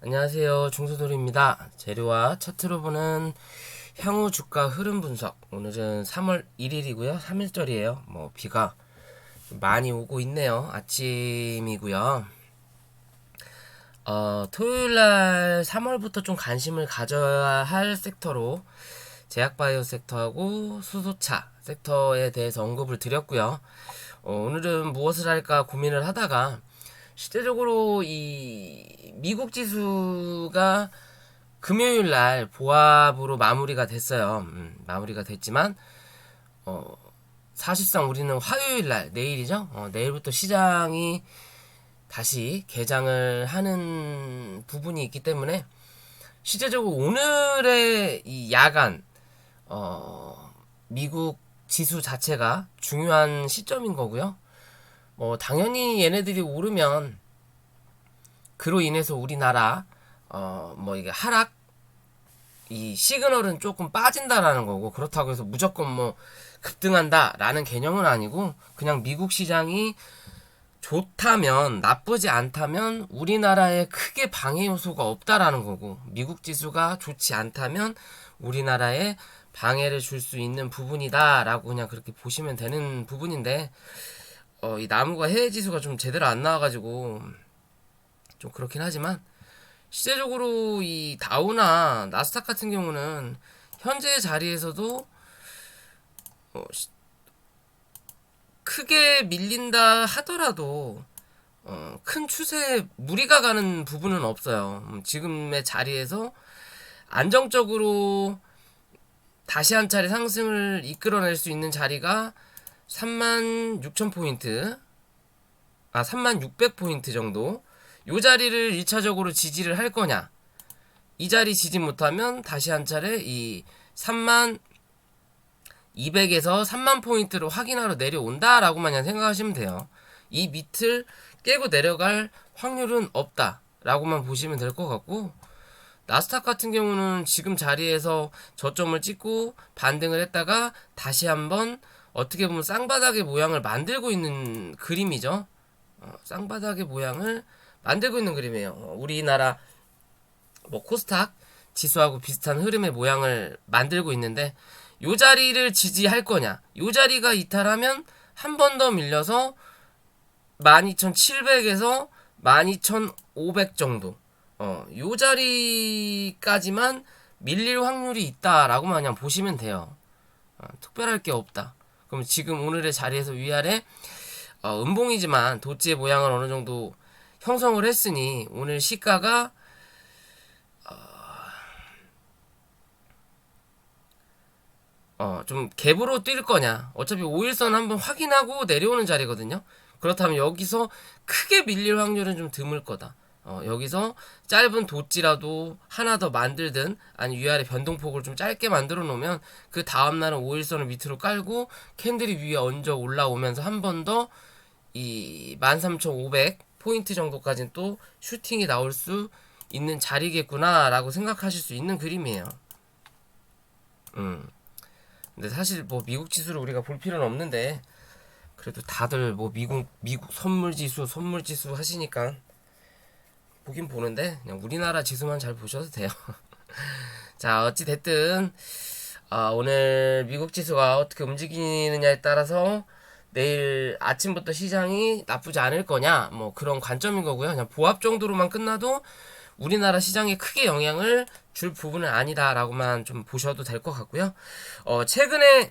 안녕하세요. 중소돌이입니다. 재료와 차트로 보는 향후 주가 흐름 분석. 오늘은 3월 1일이고요. 3일절이에요. 비가 많이 오고 있네요. 아침이고요. 토요일날 3월부터 좀 관심을 가져야 할 섹터로 제약바이오 섹터하고 수소차 섹터에 대해서 언급을 드렸고요. 오늘은 무엇을 할까 고민을 하다가 실제적으로 이 미국 지수가 금요일 날 보합으로 마무리가 됐어요. 마무리가 됐지만 사실상 우리는 화요일 날 내일이죠. 내일부터 시장이 다시 개장을 하는 부분이 있기 때문에 실제적으로 오늘의 이 야간 미국 지수 자체가 중요한 시점인 거고요. 당연히 얘네들이 오르면 그로 인해서 우리나라 이게 하락 이 시그널은 조금 빠진다라는 거고, 그렇다고 해서 무조건 급등한다라는 개념은 아니고, 그냥 미국 시장이 좋다면, 나쁘지 않다면 우리나라에 크게 방해 요소가 없다라는 거고, 미국 지수가 좋지 않다면 우리나라에 방해를 줄 수 있는 부분이다라고 그냥 그렇게 보시면 되는 부분인데, 이 나무가 해외 지수가 좀 제대로 안 나와가지고 좀 그렇긴 하지만, 실제적으로 이 다우나 나스닥 같은 경우는 현재 자리에서도 크게 밀린다 하더라도 큰 추세에 무리가 가는 부분은 없어요. 지금의 자리에서 안정적으로 다시 한 차례 상승을 이끌어낼 수 있는 자리가 36,000포인트, 3600포인트 정도, 요 자리를 1차적으로 지지를 할 거냐, 이 자리 지지 못하면 다시 한 차례 이 3200에서 3000포인트로 확인하러 내려온다라고만 그냥 생각하시면 돼요. 이 밑을 깨고 내려갈 확률은 없다라고만 보시면 될 것 같고, 나스닥 같은 경우는 지금 자리에서 저점을 찍고 반등을 했다가 다시 한번 어떻게 보면 쌍바닥의 모양을 만들고 있는 그림이죠. 쌍바닥의 모양을 만들고 있는 그림이에요. 우리나라 코스닥 지수하고 비슷한 흐름의 모양을 만들고 있는데, 요 자리를 지지할 거냐, 요 자리가 이탈하면 한 번 더 밀려서 12,700에서 12,500 정도, 요 자리까지만 밀릴 확률이 있다라고만 그냥 보시면 돼요. 특별할 게 없다. 그럼 지금 오늘의 자리에서 위아래 음봉이지만 도지의 모양을 어느 정도 형성을 했으니, 오늘 시가가 좀 갭으로 뛸 거냐, 어차피 5일선 한번 확인하고 내려오는 자리거든요. 그렇다면 여기서 크게 밀릴 확률은 좀 드물 거다. 여기서 짧은 도지라도 하나 더 만들든, 아니 위아래 변동폭을 좀 짧게 만들어 놓으면 그 다음날은 5일선을 밑으로 깔고 캔들이 위에 얹어 올라오면서 한 번 더 이 13,500 포인트 정도까지는 또 슈팅이 나올 수 있는 자리겠구나 라고 생각하실 수 있는 그림이에요. 근데 사실 미국 지수를 우리가 볼 필요는 없는데, 그래도 다들 미국 선물 지수 하시니까 보긴 보는데, 그냥 우리나라 지수만 잘 보셔도 돼요. 자, 어찌 됐든 오늘 미국 지수가 어떻게 움직이느냐에 따라서 내일 아침부터 시장이 나쁘지 않을 거냐, 그런 관점인 거고요. 그냥 보합 정도로만 끝나도 우리나라 시장에 크게 영향을 줄 부분은 아니다라고만 좀 보셔도 될 것 같고요. 최근에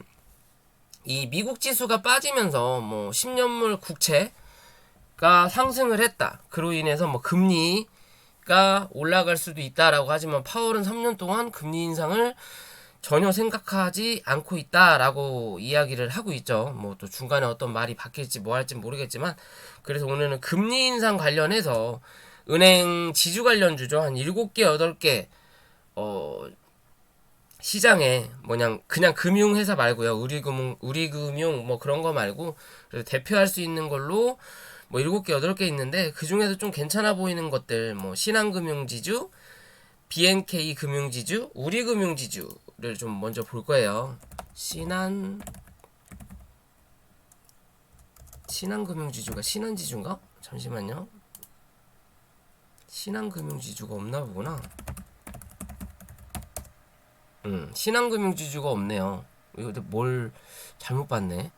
이 미국 지수가 빠지면서 10년물 국채가 상승을 했다, 그로 인해서 금리가 올라갈 수도 있다라고 하지만, 파월은 3년 동안 금리 인상을 전혀 생각하지 않고 있다라고 이야기를 하고 있죠. 또 중간에 어떤 말이 바뀔지 할지 모르겠지만, 그래서 오늘은 금리 인상 관련해서 은행 지주 관련주죠, 한 7개 8개 시장에 그냥 금융회사 말고요, 우리금융 그런 거 말고, 그래서 대표할 수 있는 걸로 7개 8개 있는데, 그 중에서 좀 괜찮아 보이는 것들, 신한금융지주, BNK 금융지주, 우리금융지주를 좀 먼저 볼 거예요. 신한금융지주가 신한지주인가? 잠시만요. 신한금융지주가 없나 보구나. 신한금융지주가 없네요. 이거 뭘 잘못 봤네.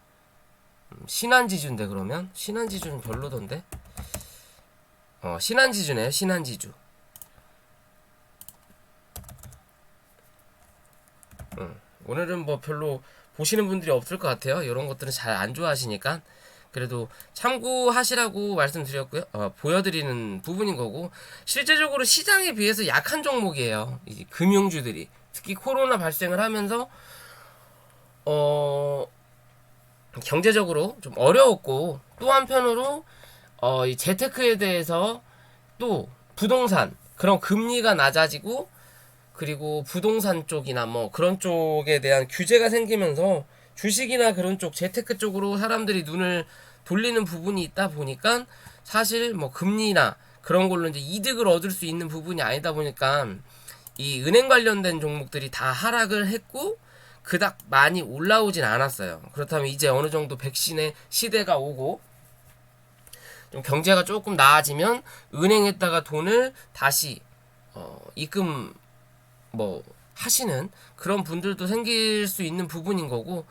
신한지주인데 그러면? 신한지주는 별로던데? 신한지주네. 신한지주. 오늘은 뭐 별로 보시는 분들이 없을 것 같아요. 이런 것들은 잘 안 좋아하시니까. 그래도 참고하시라고 말씀드렸고요. 보여드리는 부분인 거고, 실제적으로 시장에 비해서 약한 종목이에요. 이 금융주들이. 특히 코로나 발생을 하면서 경제적으로 좀 어려웠고, 또 한편으로 이 재테크에 대해서 또 부동산 그런 금리가 낮아지고, 그리고 부동산 쪽이나 뭐 그런 쪽에 대한 규제가 생기면서 주식이나 그런 쪽 재테크 쪽으로 사람들이 눈을 돌리는 부분이 있다 보니까 사실 뭐 금리나 그런 걸로 이제 이득을 얻을 수 있는 부분이 아니다 보니까 이 은행 관련된 종목들이 다 하락을 했고 그닥 많이 올라오진 않았어요. 그렇다면 이제 어느 정도 백신의 시대가 오고 좀 경제가 조금 나아지면 은행에다가 돈을 다시 입금 뭐 하시는 그런 분들도 생길 수 있는 부분인 거고,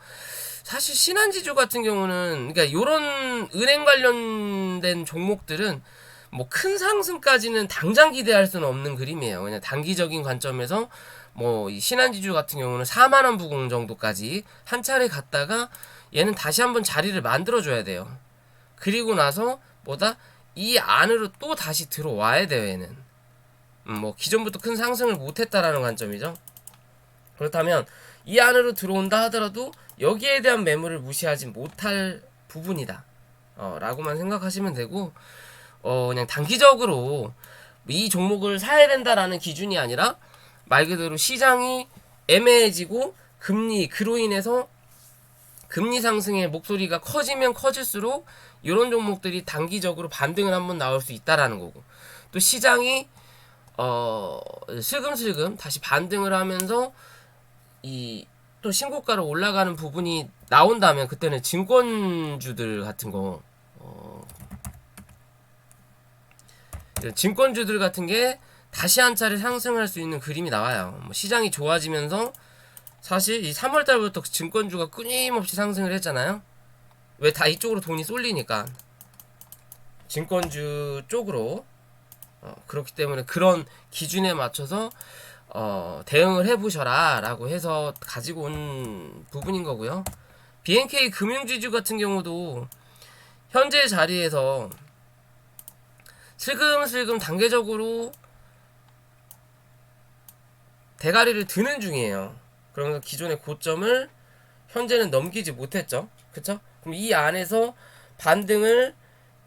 사실 신한지주 같은 경우는 그러니까 요런 은행 관련된 종목들은 뭐 큰 상승까지는 당장 기대할 수는 없는 그림이에요. 그냥 단기적인 관점에서 뭐 이 신한지주 같은 경우는 4만 원 부근 정도까지 한 차례 갔다가 얘는 다시 한번 자리를 만들어 줘야 돼요. 그리고 나서 뭐다 이 안으로 또 다시 들어와야 돼요. 얘는 뭐 기존부터 큰 상승을 못했다라는 관점이죠. 그렇다면 이 안으로 들어온다 하더라도 여기에 대한 매물을 무시하지 못할 부분이다 라고만 생각하시면 되고, 그냥 단기적으로 이 종목을 사야 된다라는 기준이 아니라 말 그대로 시장이 애매해지고 금리 그로 인해서 금리 상승의 목소리가 커지면 커질수록 이런 종목들이 단기적으로 반등을 한번 나올 수 있다라는 거고, 또 시장이 슬금슬금 다시 반등을 하면서 이 또 신고가로 올라가는 부분이 나온다면 그때는 증권주들 같은 거 증권주들 같은 게 다시 한 차례 상승할 수 있는 그림이 나와요. 뭐 시장이 좋아지면서 사실 이 3월달부터 증권주가 끊임없이 상승을 했잖아요. 왜 다 이쪽으로 돈이 쏠리니까 증권주 쪽으로 그렇기 때문에 그런 기준에 맞춰서 대응을 해보셔라 라고 해서 가지고 온 부분인 거고요. BNK 금융지주 같은 경우도 현재 자리에서 슬금슬금 단계적으로 대가리를 드는 중이에요. 그러면서 기존의 고점을 현재는 넘기지 못했죠. 그쵸? 그럼 이 안에서 반등을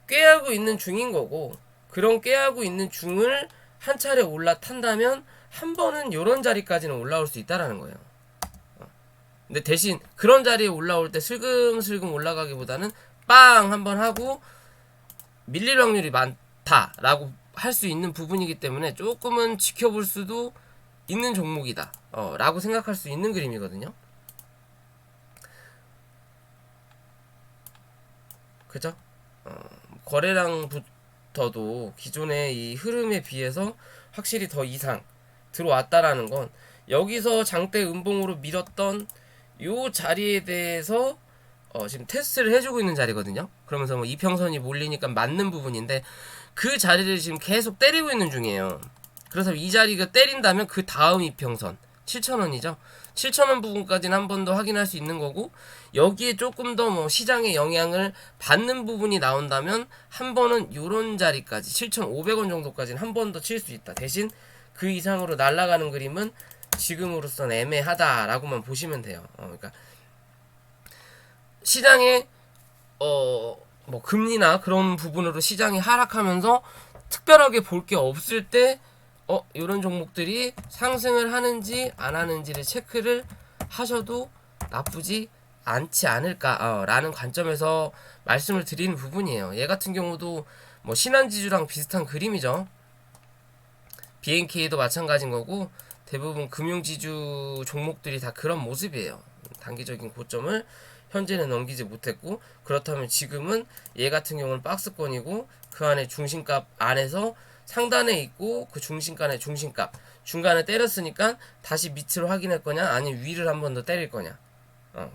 꾀하고 있는 중인 거고, 그런 꾀하고 있는 중을 한 차례 올라탄다면 한 번은 요런 자리까지는 올라올 수 있다라는 거예요. 근데 대신 그런 자리에 올라올 때 슬금슬금 올라가기보다는 빵 한번 하고 밀릴 확률이 많다라고 할 수 있는 부분이기 때문에 조금은 지켜볼 수도 있는 종목이다 라고 생각할 수 있는 그림이거든요. 그죠? 거래량부터도 기존의 이 흐름에 비해서 확실히 더 이상 들어왔다라는 건 여기서 장대 음봉으로 밀었던 요 자리에 대해서 지금 테스트를 해주고 있는 자리거든요. 그러면서 뭐 이평선이 몰리니까 맞는 부분인데 그 자리를 지금 계속 때리고 있는 중이에요. 그래서 이 자리가 때린다면 그 다음 이평선 7,000원이죠. 7,000원 부분까지는 한 번 더 확인할 수 있는 거고, 여기에 조금 더 뭐 시장의 영향을 받는 부분이 나온다면 한 번은 요런 자리까지 7,500원 정도까지는 한 번 더 칠 수 있다. 대신 그 이상으로 날아가는 그림은 지금으로선 애매하다라고만 보시면 돼요. 그러니까 시장에 뭐 금리나 그런 부분으로 시장이 하락하면서 특별하게 볼 게 없을 때 이런 종목들이 상승을 하는지 안 하는지를 체크를 하셔도 나쁘지 않지 않을까 라는 관점에서 말씀을 드리는 부분이에요. 얘 같은 경우도 뭐 신한지주랑 비슷한 그림이죠. BNK도 마찬가지인 거고 대부분 금융지주 종목들이 다 그런 모습이에요. 단기적인 고점을 현재는 넘기지 못했고, 그렇다면 지금은 얘 같은 경우는 박스권이고 그 안에 중심값 안에서 상단에 있고 그 중심간의 중심값 중간에 때렸으니까 다시 밑으로 확인할 거냐 아니면 위를 한 번 더 때릴 거냐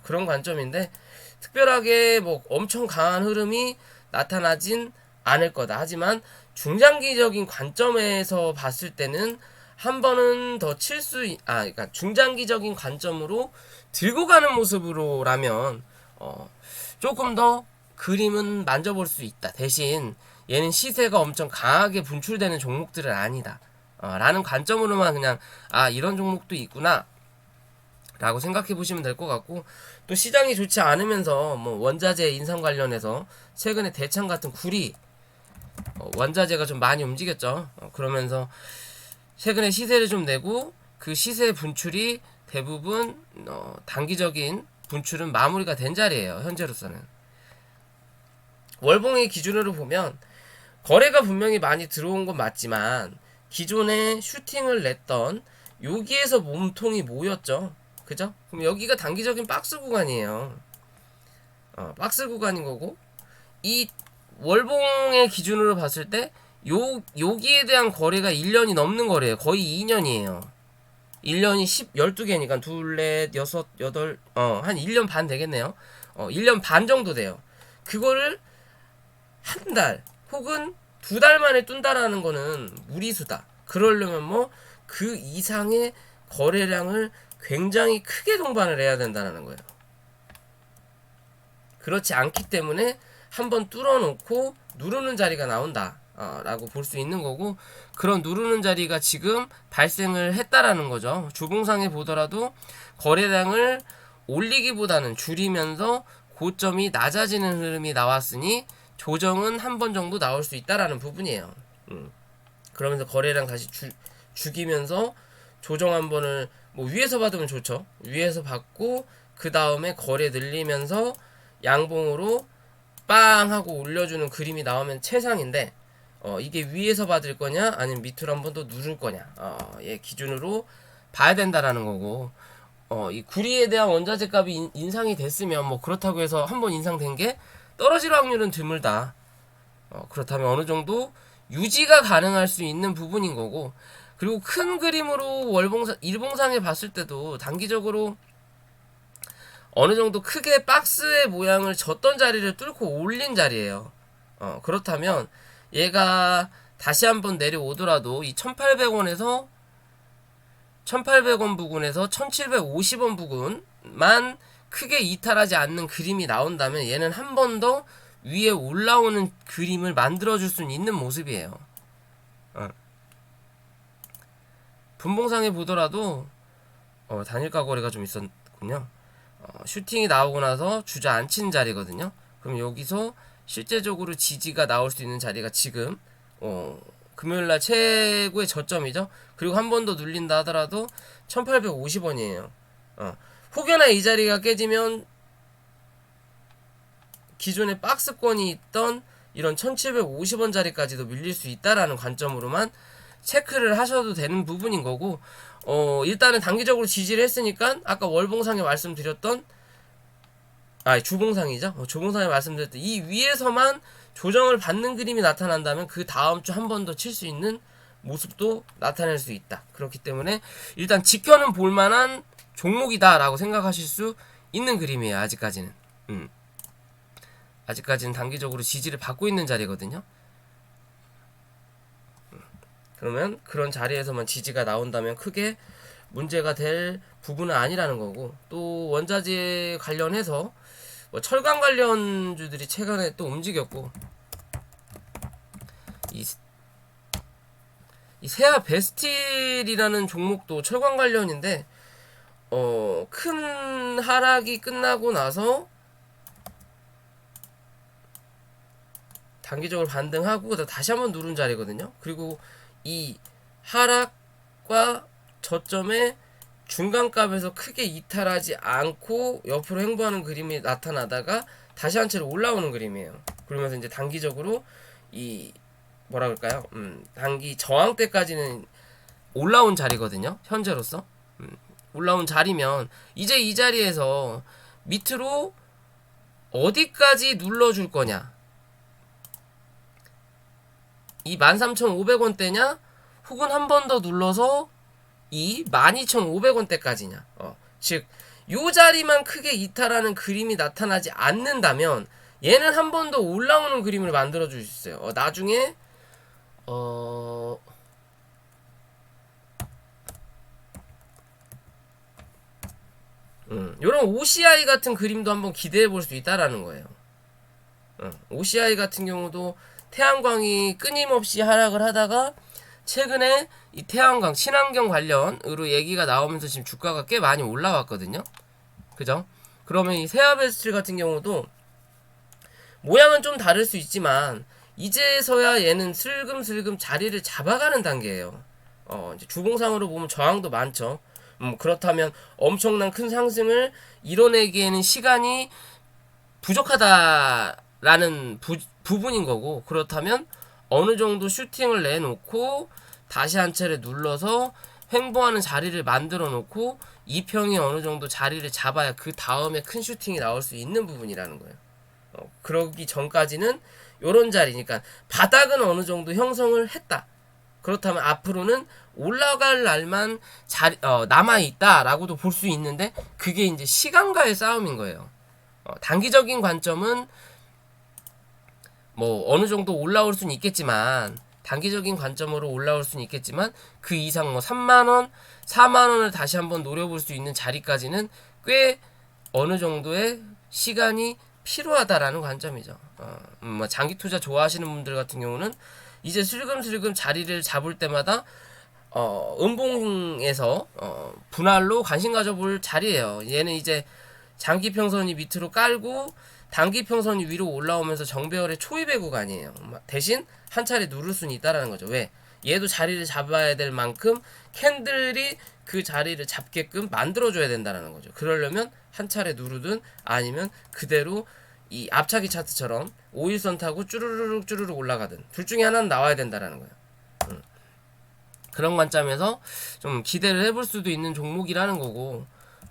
그런 관점인데 특별하게 뭐 엄청 강한 흐름이 나타나진 않을 거다. 하지만 중장기적인 관점에서 봤을 때는 한 번은 더 칠 수, 그러니까 중장기적인 관점으로 들고 가는 모습으로라면, 조금 더 그림은 만져볼 수 있다. 대신 얘는 시세가 엄청 강하게 분출되는 종목들은 아니다. 라는 관점으로만 그냥, 이런 종목도 있구나. 라고 생각해 보시면 될 것 같고, 또 시장이 좋지 않으면서 뭐 원자재 인상 관련해서 최근에 대창 같은 구리 원자재가 좀 많이 움직였죠. 그러면서 최근에 시세를 좀 내고 그 시세 분출이 대부분 단기적인 분출은 마무리가 된 자리예요. 현재로서는 월봉의 기준으로 보면 거래가 분명히 많이 들어온 건 맞지만 기존에 슈팅을 냈던 여기에서 몸통이 모였죠. 그죠? 그럼 여기가 단기적인 박스 구간이에요. 박스 구간인 거고 이 월봉의 기준으로 봤을 때 여기에 대한 거래가 1년이 넘는 거래요. 거의 2년이에요. 1년이 12개니까 둘, 넷, 여섯, 여덟, 한 1년 반 되겠네요. 1년 반 정도 돼요. 그거를 한 달 혹은 2달 만에 뜬다라는 거는 무리수다. 그러려면 뭐 그 이상의 거래량을 굉장히 크게 동반을 해야 된다는 거예요. 그렇지 않기 때문에 한번 뚫어놓고 누르는 자리가 나온다 라고 볼 수 있는 거고, 그런 누르는 자리가 지금 발생을 했다라는 거죠. 주봉상에 보더라도 거래량을 올리기보다는 줄이면서 고점이 낮아지는 흐름이 나왔으니 조정은 한 번 정도 나올 수 있다라는 부분이에요. 그러면서 거래량 다시 죽이면서 조정 한 번을 뭐 위에서 받으면 좋죠. 위에서 받고 그 다음에 거래 늘리면서 양봉으로 빵 하고 올려주는 그림이 나오면 최상인데, 이게 위에서 받을 거냐 아니면 밑으로 한 번 더 누를 거냐 예 기준으로 봐야 된다라는 거고, 이 구리에 대한 원자재 값이 인상이 됐으면 뭐 그렇다고 해서 한 번 인상된 게 떨어질 확률은 드물다. 그렇다면 어느 정도 유지가 가능할 수 있는 부분인 거고, 그리고 큰 그림으로 일봉상에 봤을 때도 단기적으로 어느 정도 크게 박스의 모양을 졌던 자리를 뚫고 올린 자리예요. 그렇다면 얘가 다시 한번 내려오더라도 이 1800원에서 1800원 부근에서 1750원 부근만 크게 이탈하지 않는 그림이 나온다면 얘는 한 번 더 위에 올라오는 그림을 만들어줄 수 있는 모습이에요. 분봉상에 보더라도 단일가 거래가 좀 있었군요. 슈팅이 나오고 나서 주저앉힌 자리거든요. 그럼 여기서 실제적으로 지지가 나올 수 있는 자리가 지금 금요일날 최고의 저점이죠. 그리고 한 번 더 눌린다 하더라도 1850원이에요. 혹여나 이 자리가 깨지면 기존에 박스권이 있던 이런 1750원 자리까지도 밀릴 수 있다라는 관점으로만 체크를 하셔도 되는 부분인 거고, 일단은 단기적으로 지지를 했으니까 아까 월봉상에 말씀드렸던 주봉상이죠. 주봉상에 말씀드렸던 이 위에서만 조정을 받는 그림이 나타난다면 그 다음 주 한 번 더 칠 수 있는 모습도 나타낼 수 있다. 그렇기 때문에 일단 지켜는 볼만한 종목이다라고 생각하실 수 있는 그림이에요. 아직까지는. 아직까지는 단기적으로 지지를 받고 있는 자리거든요. 그러면 그런 자리에서만 지지가 나온다면 크게 문제가 될 부분은 아니라는 거고, 또 원자재 관련해서 뭐 철강 관련주들이 최근에 또 움직였고, 이 세아 베스틸이라는 종목도 철강 관련인데 큰 하락이 끝나고 나서 단기적으로 반등하고 다시 한번 누른 자리거든요. 그리고 이 하락과 저점의 중간값에서 크게 이탈하지 않고 옆으로 행보하는 그림이 나타나다가 다시 한 채로 올라오는 그림이에요. 그러면서 이제 단기적으로 이 뭐라 그럴까요? 단기 저항대까지는 올라온 자리거든요. 현재로서 올라온 자리면 이제 이 자리에서 밑으로 어디까지 눌러줄 거냐, 이 13,500원대냐 혹은 한 번 더 눌러서 이 12,500원대까지냐. 즉 요 자리만 크게 이탈하는 그림이 나타나지 않는다면 얘는 한 번 더 올라오는 그림을 만들어 줄 수 있어요. 나중에 요런 OCI 같은 그림도 한번 기대해 볼 수 있다라는 거예요. OCI 같은 경우도 태양광이 끊임없이 하락을 하다가 최근에 이 태양광 친환경 관련으로 얘기가 나오면서 지금 주가가 꽤 많이 올라왔거든요. 그죠? 그러면 이 세아베스트 같은 경우도 모양은 좀 다를 수 있지만 이제서야 얘는 슬금슬금 자리를 잡아가는 단계예요. 이제 주봉상으로 보면 저항도 많죠. 그렇다면 엄청난 큰 상승을 이뤄내기에는 시간이 부족하다라는 부분인 거고, 그렇다면 어느 정도 슈팅을 내놓고 다시 한 차례 눌러서 횡보하는 자리를 만들어 놓고 이평이 어느 정도 자리를 잡아야 그 다음에 큰 슈팅이 나올 수 있는 부분이라는 거예요. 그러기 전까지는 요런 자리니까 바닥은 어느 정도 형성을 했다. 그렇다면 앞으로는 올라갈 날만 남아있다라고도 볼 수 있는데, 그게 이제 시간과의 싸움인 거예요. 단기적인 관점은 뭐 어느 정도 올라올 수는 있겠지만, 단기적인 관점으로 올라올 수는 있겠지만 그 이상 뭐 3만원, 4만원을 다시 한번 노려볼 수 있는 자리까지는 꽤 어느 정도의 시간이 필요하다라는 관점이죠. 뭐 장기 투자 좋아하시는 분들 같은 경우는 이제 슬금슬금 자리를 잡을 때마다 음봉에서 분할로 관심 가져볼 자리예요. 얘는 이제 장기 평선이 밑으로 깔고 단기 평선이 위로 올라오면서 정배열의 초입의 구간이에요. 대신 한 차례 누를 수는 있다라는 거죠. 왜? 얘도 자리를 잡아야 될 만큼 캔들이 그 자리를 잡게끔 만들어줘야 된다는 거죠. 그러려면 한 차례 누르든 아니면 그대로 이 앞차기 차트처럼 5일선 타고 쭈르륵 올라가든 둘 중에 하나는 나와야 된다는 거예요. 그런 관점에서 좀 기대를 해볼 수도 있는 종목이라는 거고,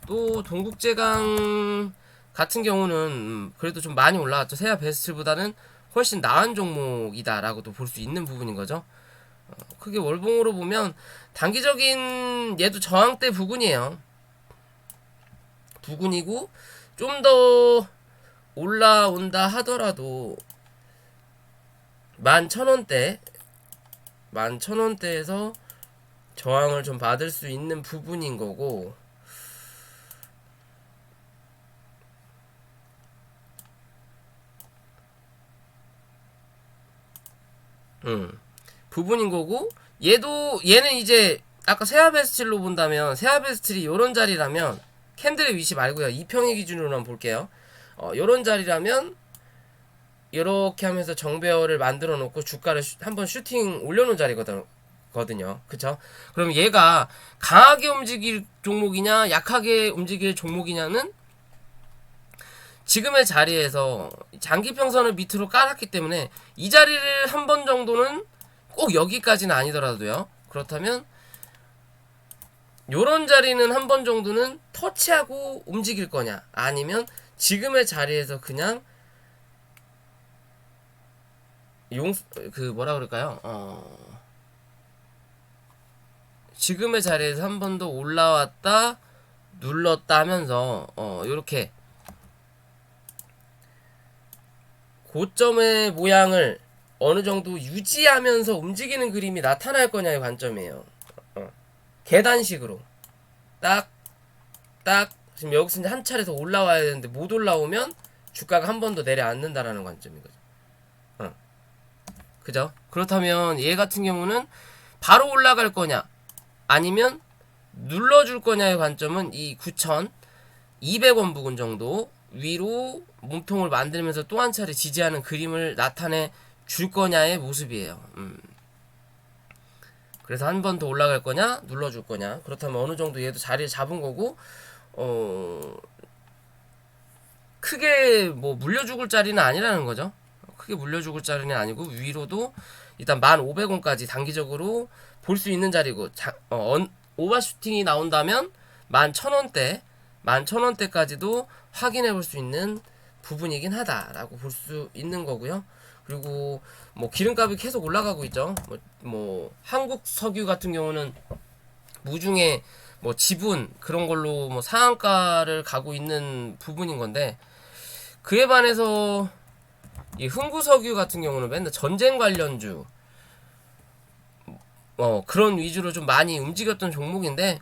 또 동국제강 같은 경우는 그래도 좀 많이 올라왔죠. 세아 베스트보다는 훨씬 나은 종목이다라고도 볼 수 있는 부분인 거죠. 크게 월봉으로 보면 단기적인 얘도 저항대 부근이에요. 부근이고 좀 더 올라온다 하더라도 11,000원대에서 저항을 좀 받을 수 있는 부분인 거고, 부분인 거고, 얘는 이제 아까 세아베스틸로 본다면 세아베스틸이 요런 자리라면 캔들의 위치 말고요, 2평의 기준으로만 볼게요. 요런 자리라면 이렇게 하면서 정배열을 만들어 놓고 주가를 한번 슈팅 올려놓은 자리거든요. 그쵸? 그럼 얘가 강하게 움직일 종목이냐 약하게 움직일 종목이냐는 지금의 자리에서 장기평선을 밑으로 깔았기 때문에 이 자리를 한 번 정도는 꼭 여기까지는 아니더라도요, 그렇다면 요런 자리는 한 번 정도는 터치하고 움직일 거냐, 아니면 지금의 자리에서 그냥 뭐라 그럴까요? 지금의 자리에서 한 번 더 올라왔다 눌렀다 하면서 요렇게 고점의 모양을 어느 정도 유지하면서 움직이는 그림이 나타날 거냐의 관점이에요. 계단식으로 딱 지금 여기서 이제 한 차례 더 올라와야 되는데 못 올라오면 주가가 한 번 더 내려앉는다라는 관점인 거죠. 그죠? 그렇다면 얘 같은 경우는 바로 올라갈 거냐 아니면 눌러줄 거냐의 관점은 이 9,200원 부근 정도 위로 몸통을 만들면서 또 한 차례 지지하는 그림을 나타내 줄 거냐의 모습이에요. 그래서 한 번 더 올라갈 거냐 눌러줄 거냐, 그렇다면 어느 정도 얘도 자리를 잡은 거고, 크게 뭐 물려 죽을 자리는 아니라는 거죠. 크게 물려 죽을 자리는 아니고 위로도 일단 1,500원까지 단기적으로 볼 수 있는 자리고, 오버슈팅이 나온다면 11,000원대까지도 확인해 볼 수 있는 부분이긴 하다라고 볼 수 있는 거고요. 그리고 뭐 기름값이 계속 올라가고 있죠. 뭐 한국 석유 같은 경우는 무중에 뭐 지분 그런 걸로 뭐 상한가를 가고 있는 부분인 건데, 그에 반해서 이 흥구석유 같은 경우는 맨날 전쟁 관련주 그런 위주로 좀 많이 움직였던 종목인데,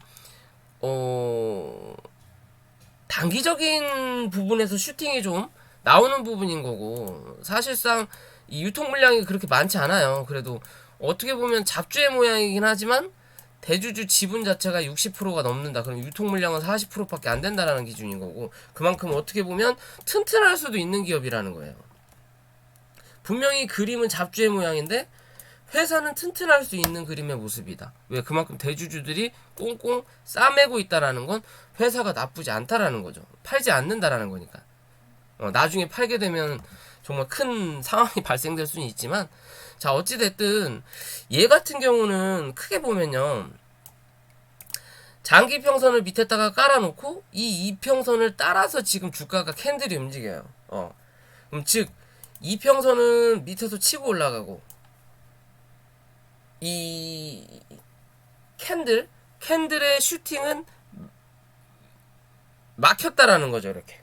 단기적인 부분에서 슈팅이 좀 나오는 부분인 거고, 사실상 이 유통 물량이 그렇게 많지 않아요. 그래도 어떻게 보면 잡주의 모양이긴 하지만 대주주 지분 자체가 60%가 넘는다. 그럼 유통 물량은 40%밖에 안 된다라는 기준인 거고, 그만큼 어떻게 보면 튼튼할 수도 있는 기업이라는 거예요. 분명히 그림은 잡주의 모양인데 회사는 튼튼할 수 있는 그림의 모습이다. 왜? 그만큼 대주주들이 꽁꽁 싸매고 있다라는 건 회사가 나쁘지 않다라는 거죠. 팔지 않는다라는 거니까. 나중에 팔게 되면 정말 큰 상황이 발생될 수는 있지만, 자, 어찌됐든 얘 같은 경우는 크게 보면요, 장기 평선을 밑에다가 깔아놓고 이 이평선을 따라서 지금 주가가 캔들이 움직여요. 그럼 즉 이평선은 밑에서 치고 올라가고, 이 캔들의 슈팅은 막혔다라는 거죠. 이렇게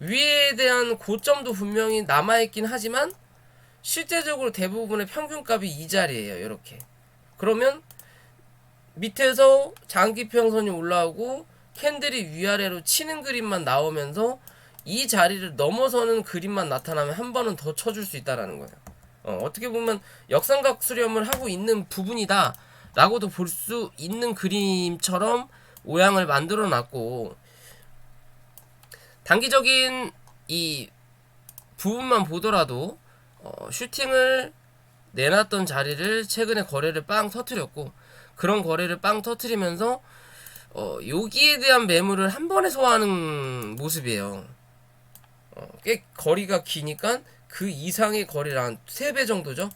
위에 대한 고점도 분명히 남아있긴 하지만 실제적으로 대부분의 평균값이 이 자리예요. 이렇게. 그러면 밑에서 장기평선이 올라오고 캔들이 위아래로 치는 그림만 나오면서 이 자리를 넘어서는 그림만 나타나면 한 번은 더 쳐줄 수 있다라는 거예요. 어떻게 보면 역삼각 수렴을 하고 있는 부분이다 라고도 볼 수 있는 그림처럼 모양을 만들어 놨고, 단기적인 이 부분만 보더라도 슈팅을 내놨던 자리를 최근에 거래를 빵 터트렸고, 그런 거래를 빵 터트리면서 여기에 대한 매물을 한 번에 소화하는 모습이에요. 꽤 거리가 기니까 그 이상의 거래를 한 3배 정도죠.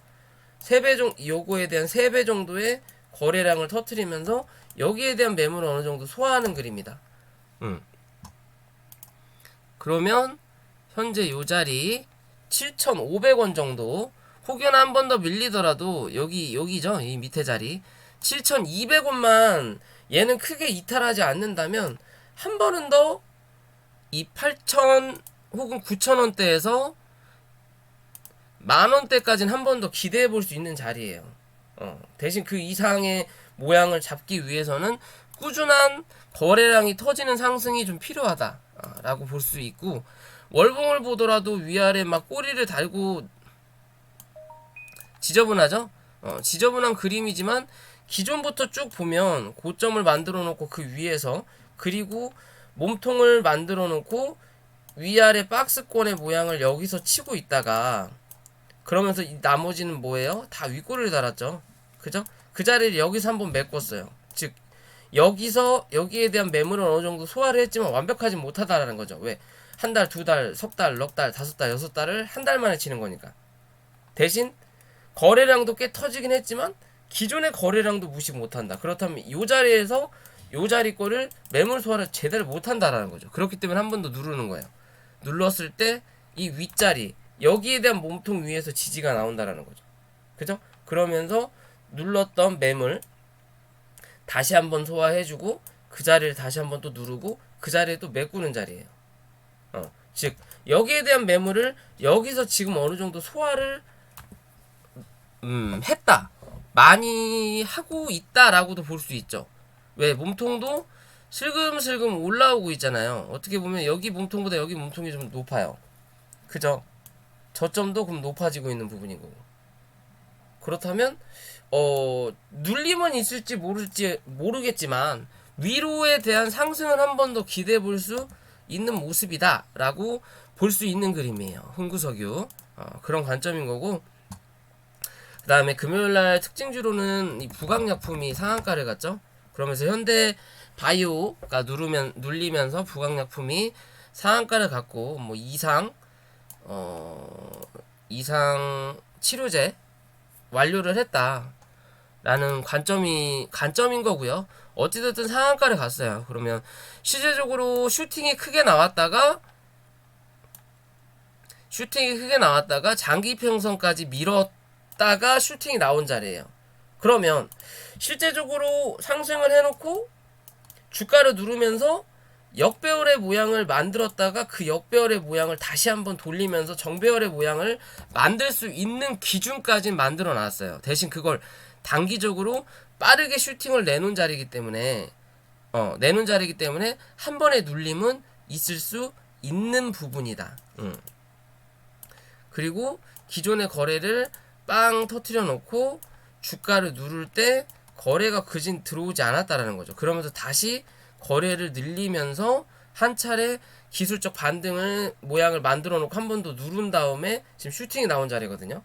3배 정도, 요거에 대한 3배 정도의 거래량을 터트리면서 여기에 대한 매물을 어느 정도 소화하는 그림이다. 그러면 현재 요 자리 7,500원 정도, 혹여나 한 번 더 밀리더라도 여기죠. 이 밑에 자리 7,200원만 얘는 크게 이탈하지 않는다면 한 번은 더 이 8,000 혹은 9,000원대에서 만원대까지는 한 번 더 기대해 볼 수 있는 자리예요. 대신 그 이상의 모양을 잡기 위해서는 꾸준한 거래량이 터지는 상승이 좀 필요하다 라고 볼 수 있고, 월봉을 보더라도 위아래 막 꼬리를 달고 지저분하죠. 지저분한 그림이지만 기존부터 쭉 보면 고점을 만들어 놓고 그 위에서, 그리고 몸통을 만들어 놓고 위아래 박스권의 모양을 여기서 치고 있다가, 그러면서 이 나머지는 뭐예요? 다 윗꼬리를 달았죠. 그죠? 그 자리를 여기서 한번 메꿨어요. 즉 여기에 대한 매물은 어느 정도 소화를 했지만 완벽하지 못하다라는 거죠. 왜? 한 달, 두 달, 석 달, 넉 달, 다섯 달, 여섯 달을 한 달 만에 치는 거니까. 대신 거래량도 꽤 터지긴 했지만 기존의 거래량도 무시 못한다. 그렇다면 이 자리에서 요 자리 거를 매물 소화를 제대로 못한다라는 거죠. 그렇기 때문에 한 번 더 누르는 거예요. 눌렀을 때 이 윗자리, 여기에 대한 몸통 위에서 지지가 나온다라는 거죠. 그죠? 그러면서 눌렀던 매물 다시 한번 소화해주고, 그 자리를 다시 한번 또 누르고, 그 자리에 또 메꾸는 자리예요. 즉 여기에 대한 매물을 여기서 지금 어느 정도 소화를 했다, 많이 하고 있다라고도 볼 수 있죠. 왜? 몸통도 슬금슬금 올라오고 있잖아요. 어떻게 보면 여기 몸통보다 여기 몸통이 좀 높아요. 그죠? 저점도 그럼 높아지고 있는 부분인 거고. 그렇다면 눌림은 있을지 모르겠지만 위로에 대한 상승을 한 번 더 기대해 볼 수 있는 모습이다 라고 볼 수 있는 그림이에요. 흥구석유. 그런 관점인 거고, 그 다음에 금요일날 특징주로는 이 부강약품이 상한가를 갔죠. 그러면서 현대 바이오가 눌리면서 부강약품이 상한가를 갔고, 뭐 이상 치료제 완료를 했다라는 관점인 거고요. 어찌됐든 상한가를 갔어요. 그러면 실제적으로 슈팅이 크게 나왔다가 슈팅이 크게 나왔다가 장기 평선까지 밀었다가 슈팅이 나온 자리예요. 그러면 실제적으로 상승을 해놓고 주가를 누르면서 역배열의 모양을 만들었다가 그 역배열의 모양을 다시 한번 돌리면서 정배열의 모양을 만들 수 있는 기준까지 만들어 놨어요. 대신 그걸 단기적으로 빠르게 슈팅을 내놓은 자리이기 때문에 한 번의 눌림은 있을 수 있는 부분이다. 그리고 기존의 거래를 빵 터트려 놓고 주가를 누를 때 거래가 그진 들어오지 않았다라는 거죠. 그러면서 다시 거래를 늘리면서 한 차례 기술적 반등을 모양을 만들어 놓고 한 번 더 누른 다음에 지금 슈팅이 나온 자리거든요.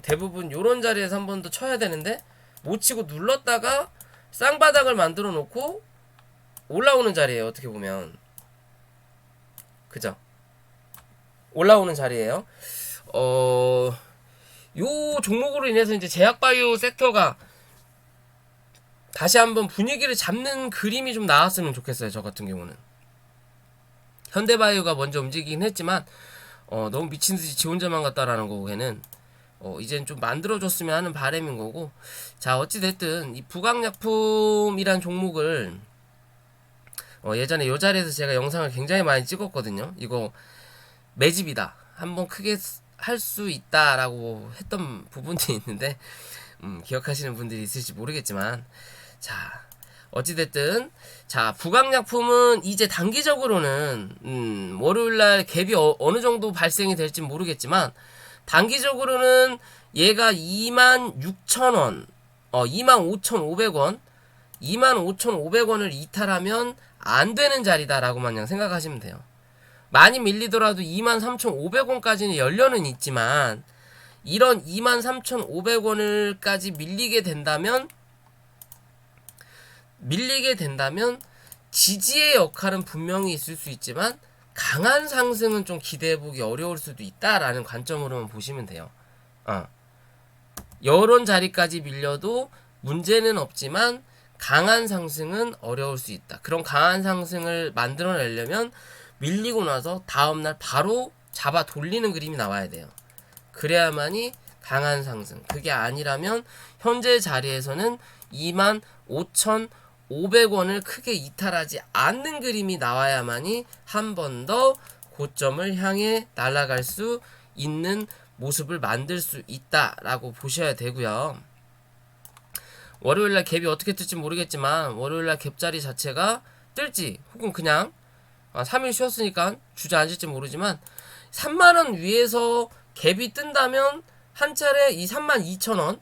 대부분 요런 자리에서 한 번 더 쳐야 되는데 못 치고 눌렀다가 쌍바닥을 만들어 놓고 올라오는 자리예요. 어떻게 보면 그죠? 올라오는 자리예요. 요 종목으로 인해서 이제 제약바이오 섹터가 다시 한번 분위기를 잡는 그림이 좀 나왔으면 좋겠어요. 저 같은 경우는 현대바이오가 먼저 움직이긴 했지만 너무 미친듯이 지 혼자만 갔다라는 거에는 이젠 좀 만들어줬으면 하는 바람인 거고. 자, 어찌됐든 이 부강약품이란 종목을 예전에 요 자리에서 제가 영상을 굉장히 많이 찍었거든요. 이거 매집이다, 한번 크게 할 수 있다라고 했던 부분이 있는데 기억하시는 분들이 있을지 모르겠지만, 자, 어찌됐든 자, 부강약품은 이제 단기적으로는 월요일날 갭이 어느 정도 발생이 될지 모르겠지만 단기적으로는 얘가 26,000원 25,500원 25,500원을 이탈하면 안 되는 자리다라고만 그냥 생각하시면 돼요. 많이 밀리더라도 23,500원까지는 연료는 있지만 이런 23,500원을까지 밀리게 된다면 지지의 역할은 분명히 있을 수 있지만 강한 상승은 좀 기대해보기 어려울 수도 있다라는 관점으로만 보시면 돼요. 이런 자리까지 밀려도 문제는 없지만 강한 상승은 어려울 수 있다. 그런 강한 상승을 만들어내려면 밀리고 나서 다음날 바로 잡아 돌리는 그림이 나와야 돼요. 그래야만이 강한 상승. 그게 아니라면 현재 자리에서는 25,500원을 크게 이탈하지 않는 그림이 나와야만이 한 번 더 고점을 향해 날아갈 수 있는 모습을 만들 수 있다라고 보셔야 되고요. 월요일날 갭이 어떻게 뜰지 모르겠지만 월요일날 갭자리 자체가 뜰지 혹은 그냥 3일 쉬었으니까 주저앉을지 모르지만 3만원 위에서 갭이 뜬다면 한 차례 이 32,000원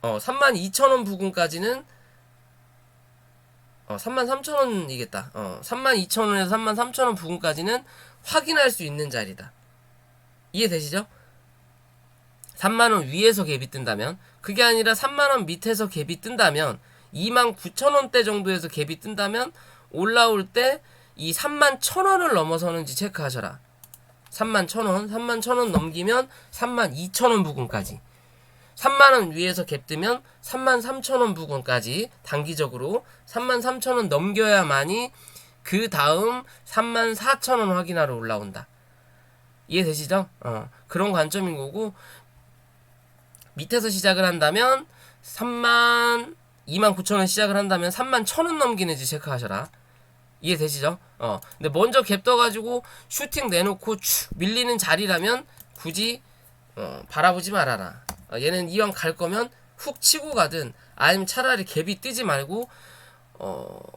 32,000원 부근까지는 33,000원이겠다. 32,000원에서 33,000원 부근까지는 확인할 수 있는 자리다. 이해되시죠? 3만원 위에서 갭이 뜬다면, 그게 아니라 3만원 밑에서 갭이 뜬다면, 29,000원대 정도에서 갭이 뜬다면 올라올 때 이 31,000원을 넘어서는지 체크하셔라. 31,000원, 31,000원 넘기면 32,000원 부근까지, 3만원 위에서 갭 뜨면 33,000원 부근까지 단기적으로 33,000원 넘겨야만이 그 다음 34,000원 확인하러 올라온다. 이해되시죠? 그런 관점인 거고, 밑에서 시작을 한다면 29,000원 시작을 한다면 31,000원 넘기는지 체크하셔라. 이해되시죠? 근데 먼저 갭 떠가지고 슈팅 내놓고 축 밀리는 자리라면 굳이 바라보지 말아라. 얘는 이왕 갈 거면 훅 치고 가든 아니면 차라리 갭이 뜨지 말고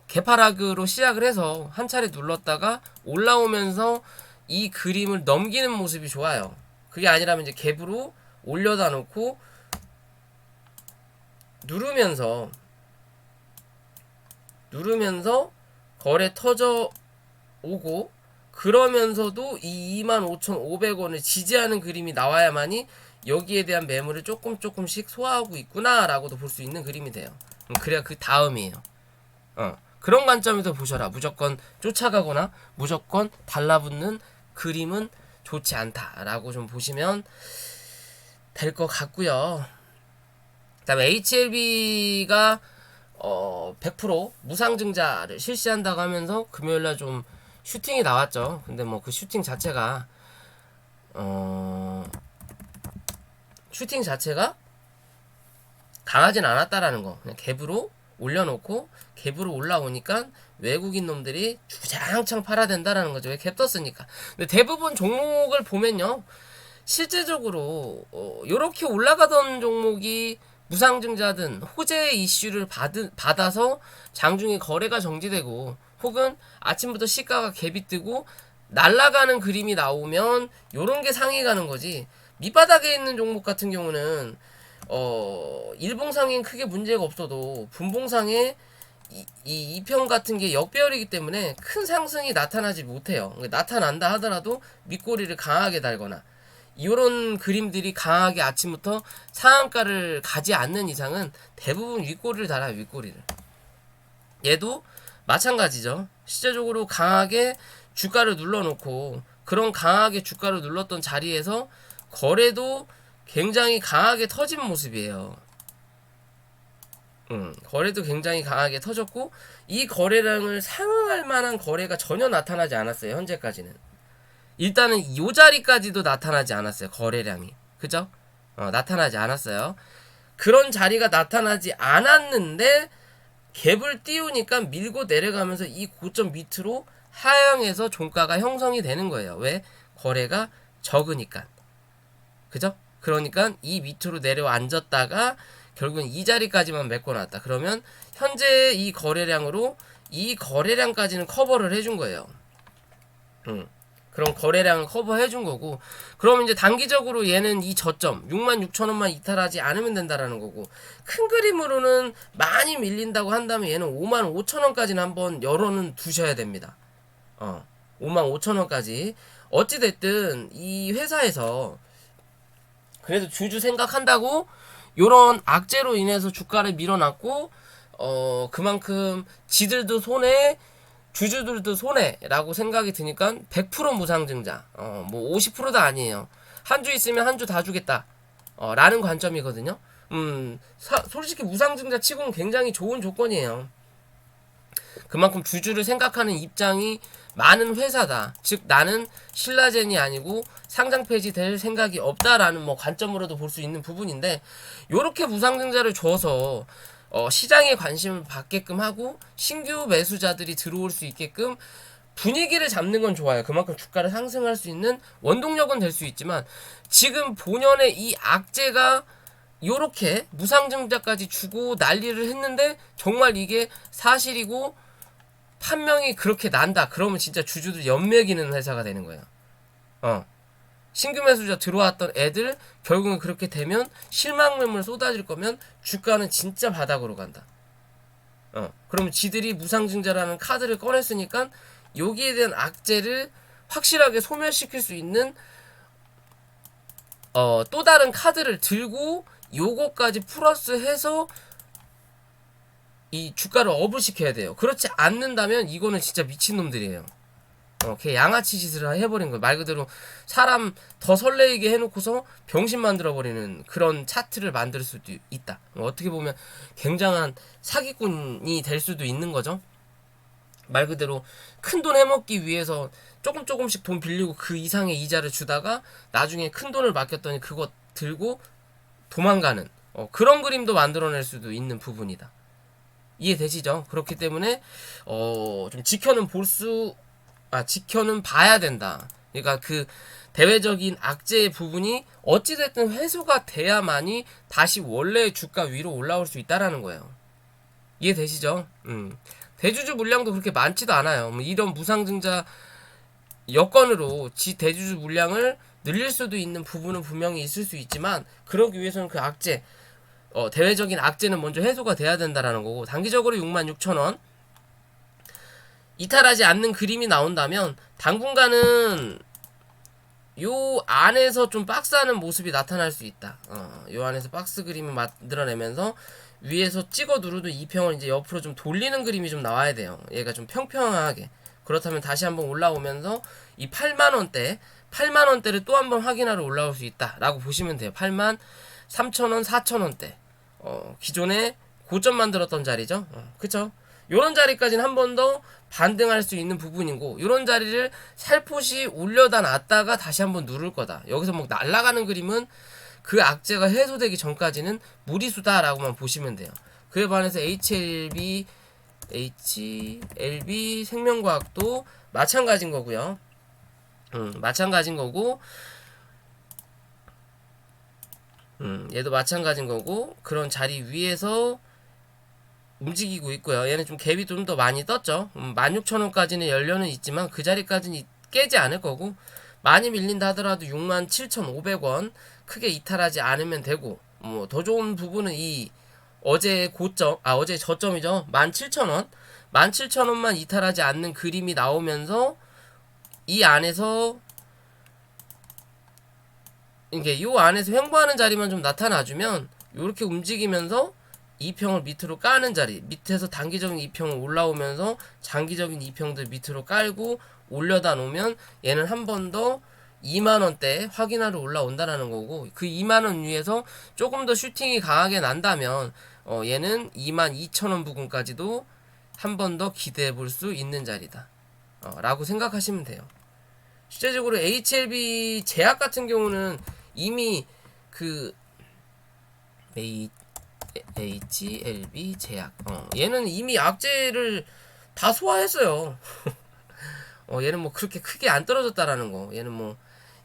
개파락으로 시작을 해서 한 차례 눌렀다가 올라오면서 이 그림을 넘기는 모습이 좋아요. 그게 아니라면 이제 갭으로 올려다 놓고 누르면서 거래 터져 오고, 그러면서도 이 25,500원을 지지하는 그림이 나와야만이 여기에 대한 매물을 조금씩 소화하고 있구나 라고도 볼 수 있는 그림이 돼요. 그래야 그 다음이에요. 그런 관점에서 보셔라. 무조건 쫓아가거나 무조건 달라붙는 그림은 좋지 않다라고 좀 보시면 될 것 같고요. 그 다음에 HLB가 100% 무상증자를 실시한다고 하면서 금요일날 좀 슈팅이 나왔죠. 근데 뭐 그 슈팅 자체가 슈팅 자체가 강하진 않았다라는 거. 그냥 갭으로 올려놓고 갭으로 올라오니까 외국인 놈들이 주장창 팔아댄다라는 거죠. 왜 갭 떴으니까. 근데 대부분 종목을 보면요, 실제적으로 요렇게 올라가던 종목이 무상증자든 호재 이슈를 받아서 장중에 거래가 정지되고, 혹은 아침부터 시가가 갭이 뜨고 날아가는 그림이 나오면 요런 게 상이 가는 거지. 밑바닥에 있는 종목 같은 경우는 일봉상엔 크게 문제가 없어도 분봉상에 이 이평 같은 게 역배열이기 때문에 큰 상승이 나타나지 못해요. 나타난다 하더라도 밑꼬리를 강하게 달거나 이런 그림들이 강하게 아침부터 상한가를 가지 않는 이상은 대부분 윗꼬리를 달아요. 윗꼬리를. 얘도 마찬가지죠. 실제적으로 강하게 주가를 눌러놓고, 그런 강하게 주가를 눌렀던 자리에서 거래도 굉장히 강하게 터진 모습이에요. 거래도 굉장히 강하게 터졌고, 이 거래량을 상응할 만한 거래가 전혀 나타나지 않았어요. 현재까지는. 일단은 이 자리까지도 나타나지 않았어요. 거래량이. 그죠? 나타나지 않았어요. 그런 자리가 나타나지 않았는데 갭을 띄우니까 밀고 내려가면서 이 고점 밑으로 하향해서 종가가 형성이 되는 거예요. 왜? 거래가 적으니까. 그죠? 그러니까 이 밑으로 내려앉았다가 결국은 이 자리까지만 메꿔놨다. 그러면 현재 이 거래량으로 이 거래량까지는 커버를 해준 거예요. 그런 거래량을 커버해준 거고, 그러면 이제 단기적으로 얘는 이 저점 66,000원만 이탈하지 않으면 된다라는 거고, 큰 그림으로는 많이 밀린다고 한다면 얘는 55,000원까지는 한번 열어는 두셔야 됩니다. 55,000원까지. 어찌됐든 이 회사에서 그래도 주주 생각한다고 요런 악재로 인해서 주가를 밀어놨고, 그만큼 지들도 손해, 주주들도 손해라고 생각이 드니까 100% 무상증자, 뭐 50%도 아니에요. 한 주 있으면 한 주 다 주겠다, 라는 관점이거든요. 솔직히 무상증자 치고는 굉장히 좋은 조건이에요. 그만큼 주주를 생각하는 입장이 많은 회사다. 즉 나는 신라젠이 아니고 상장 폐지될 생각이 없다라는 뭐 관점으로도 볼 수 있는 부분인데, 요렇게 무상증자를 줘서 시장에 관심을 받게끔 하고 신규 매수자들이 들어올 수 있게끔 분위기를 잡는 건 좋아요. 그만큼 주가를 상승할 수 있는 원동력은 될 수 있지만, 지금 본연의 이 악재가 요렇게 무상증자까지 주고 난리를 했는데 정말 이게 사실이고 판명이 그렇게 난다. 그러면 진짜 주주들 연맥이는 회사가 되는 거예요. 신규 매수자 들어왔던 애들 결국은 그렇게 되면 실망 매물 쏟아질 거면 주가는 진짜 바닥으로 간다. 그러면 지들이 무상증자라는 카드를 꺼냈으니까 여기에 대한 악재를 확실하게 소멸시킬 수 있는 또 다른 카드를 들고 요거까지 플러스해서 이 주가를 업을 시켜야 돼요. 그렇지 않는다면 이거는 진짜 미친놈들이에요. 걔 양아치 짓을 해버린 거예요. 말 그대로 사람 더 설레이게 해놓고서 병신 만들어버리는 그런 차트를 만들 수도 있다. 어떻게 보면 굉장한 사기꾼이 될 수도 있는 거죠. 말 그대로 큰 돈 해먹기 위해서 조금씩 돈 빌리고 그 이상의 이자를 주다가 나중에 큰 돈을 맡겼더니 그거 들고 도망가는 그런 그림도 만들어낼 수도 있는 부분이다. 이해되시죠? 그렇기 때문에 좀 지켜는 봐야 된다. 그러니까 그 대외적인 악재의 부분이 어찌됐든 회수가 돼야만이 다시 원래의 주가 위로 올라올 수 있다라는 거예요. 이해되시죠? 대주주 물량도 그렇게 많지도 않아요. 이런 무상증자 여건으로 대주주 물량을 늘릴 수도 있는 부분은 분명히 있을 수 있지만, 그러기 위해서는 그 악재, 대외적인 악재는 먼저 해소가 돼야 된다라는 거고, 단기적으로 66,000원 이탈하지 않는 그림이 나온다면 당분간은 요 안에서 좀 박스하는 모습이 나타날 수 있다. 요 안에서 박스 그림을 만들어내면서 위에서 찍어 누르도 이평을 이제 옆으로 좀 돌리는 그림이 좀 나와야 돼요. 얘가 좀 평평하게. 그렇다면 다시 한번 올라오면서 이 8만원대를 또 한번 확인하러 올라올 수 있다 라고 보시면 돼요. 83,000원, 4,000원대. 기존에 고점 만들었던 자리죠. 그쵸? 요런 자리까지는 한 번 더 반등할 수 있는 부분이고, 요런 자리를 살포시 올려다 놨다가 다시 한번 누를 거다. 여기서 뭐 날아가는 그림은 그 악재가 해소되기 전까지는 무리수다라고만 보시면 돼요. 그에 반해서 HLB 생명과학도 마찬가지인 거고요. 마찬가지인 거고, 얘도 마찬가지인 거고, 그런 자리 위에서 움직이고 있고요. 얘는 좀 갭이 좀 더 많이 떴죠. 16,000원까지는 열려는 있지만 그 자리까지는 깨지 않을 거고, 많이 밀린다 하더라도 67,500원 크게 이탈하지 않으면 되고, 뭐 더 좋은 부분은 이 어제 고점, 어제 저점이죠. 17,000원. 17,000원만 이탈하지 않는 그림이 나오면서 이 안에서 이게 요 안에서 횡보하는 자리만 좀 나타나주면 요렇게 움직이면서 2평을 밑으로 까는 자리, 밑에서 단기적인 2평을 올라오면서 장기적인 2평들 밑으로 깔고 올려다 놓으면 얘는 한 번 더 2만원대 확인하러 올라온다라는 거고, 그 2만원 위에서 조금 더 슈팅이 강하게 난다면 얘는 22,000원 부근까지도 한 번 더 기대해 볼 수 있는 자리다 라고 생각하시면 돼요. 실제적으로 HLB 제약 같은 경우는 이미 그 HLB 제약 얘는 이미 악재를 다 소화했어요. 얘는 뭐 그렇게 크게 안 떨어졌다라는 거, 얘는 뭐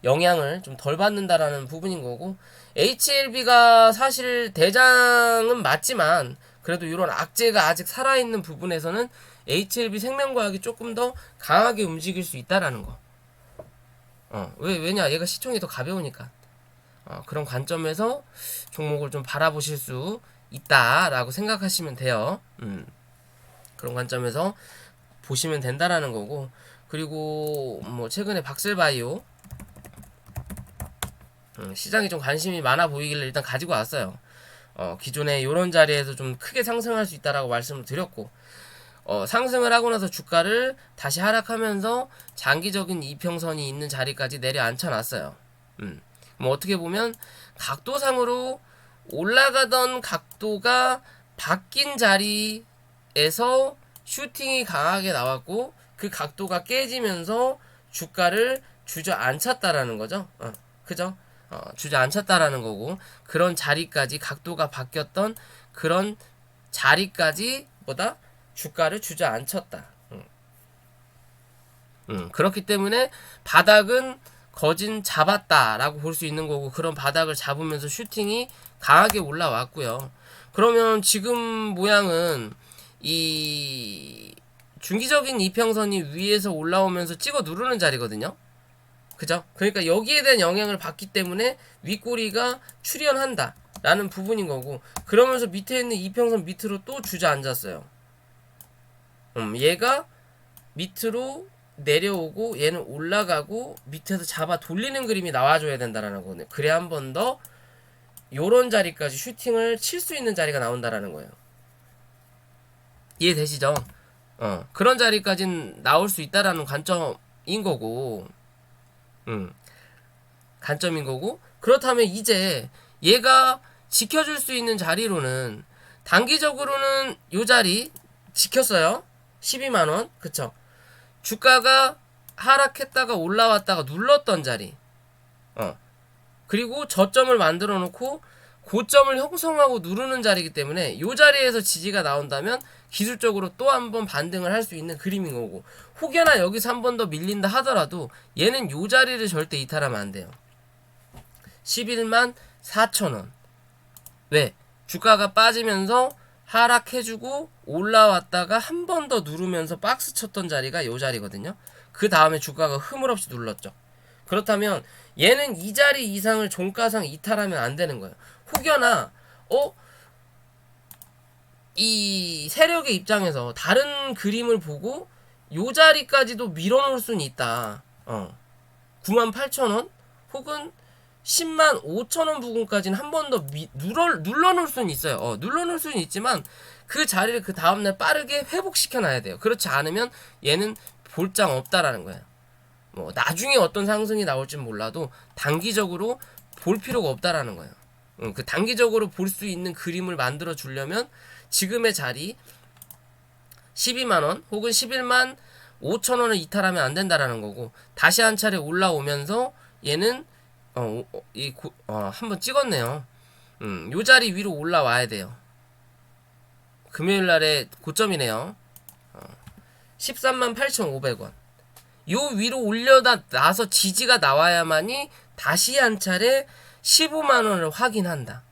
영향을 좀 덜 받는다라는 부분인 거고, HLB가 사실 대장은 맞지만 그래도 이런 악재가 아직 살아있는 부분에서는 HLB 생명과학이 조금 더 강하게 움직일 수 있다라는 거. 왜냐, 얘가 시총이 더 가벼우니까. 그런 관점에서 종목을 좀 바라보실 수 있다라고 생각하시면 돼요. 그런 관점에서 보시면 된다라는 거고, 그리고 뭐 최근에 박셀바이오 시장이 좀 관심이 많아 보이길래 일단 가지고 왔어요. 기존에 이런 자리에서 좀 크게 상승할 수 있다라고 말씀을 드렸고, 상승을 하고 나서 주가를 다시 하락하면서 장기적인 이평선이 있는 자리까지 내려앉혀 놨어요. 뭐 어떻게 보면 각도상으로 올라가던 각도가 바뀐 자리에서 슈팅이 강하게 나왔고, 그 각도가 깨지면서 주가를 주저앉혔다라는 거죠. 그죠? 주저앉혔다라는 거고, 그런 자리까지 각도가 바뀌었던 그런 자리까지 보다 주가를 주저앉혔다. 그렇기 때문에 바닥은 거진 잡았다라고 볼 수 있는 거고, 그런 바닥을 잡으면서 슈팅이 강하게 올라왔고요. 그러면 지금 모양은 이 중기적인 이평선이 위에서 올라오면서 찍어 누르는 자리거든요. 그죠? 그러니까 여기에 대한 영향을 받기 때문에 윗꼬리가 출현한다 라는 부분인 거고, 그러면서 밑에 있는 이평선 밑으로 또 주저앉았어요. 얘가 밑으로 내려오고 얘는 올라가고 밑에서 잡아 돌리는 그림이 나와줘야 된다라는 거네. 그래야 한 번 더 요런 자리까지 슈팅을 칠 수 있는 자리가 나온다라는 거예요. 이해되시죠? 그런 자리까지는 나올 수 있다라는 관점인 거고, 관점인 거고, 그렇다면 이제 얘가 지켜줄 수 있는 자리로는 단기적으로는 요 자리 지켰어요. 12만원. 그쵸? 주가가 하락했다가 올라왔다가 눌렀던 자리. 그리고 저점을 만들어 놓고 고점을 형성하고 누르는 자리이기 때문에 요 자리에서 지지가 나온다면 기술적으로 또 한 번 반등을 할 수 있는 그림인 거고, 혹여나 여기서 한 번 더 밀린다 하더라도 얘는 요 자리를 절대 이탈하면 안 돼요. 11만 4천원. 왜? 주가가 빠지면서 하락해주고 올라왔다가 한 번 더 누르면서 박스 쳤던 자리가 요 자리거든요. 그 다음에 주가가 흐물없이 눌렀죠. 그렇다면 얘는 이 자리 이상을 종가상 이탈하면 안 되는 거예요. 혹여나 이 세력의 입장에서 다른 그림을 보고 요 자리까지도 밀어놓을 수는 있다. 98,000원 혹은 105,000원 부근까지는 한 번 더 눌러놓을 수는 있어요. 눌러놓을 수는 있지만 그 자리를 그 다음날 빠르게 회복시켜 놔야 돼요. 그렇지 않으면 얘는 볼장 없다라는 거예요. 뭐 나중에 어떤 상승이 나올지 몰라도 단기적으로 볼 필요가 없다라는 거예요. 그 단기적으로 볼 수 있는 그림을 만들어 주려면 지금의 자리 12만원 혹은 11만 5천원을 이탈하면 안 된다라는 거고, 다시 한 차례 올라오면서 얘는 한번 찍었네요. 요 자리 위로 올라와야 돼요. 금요일 날에 고점이네요. 13만 8,500원. 요 위로 올려다 나서 지지가 나와야만이 다시 한 차례 15만원을 확인한다.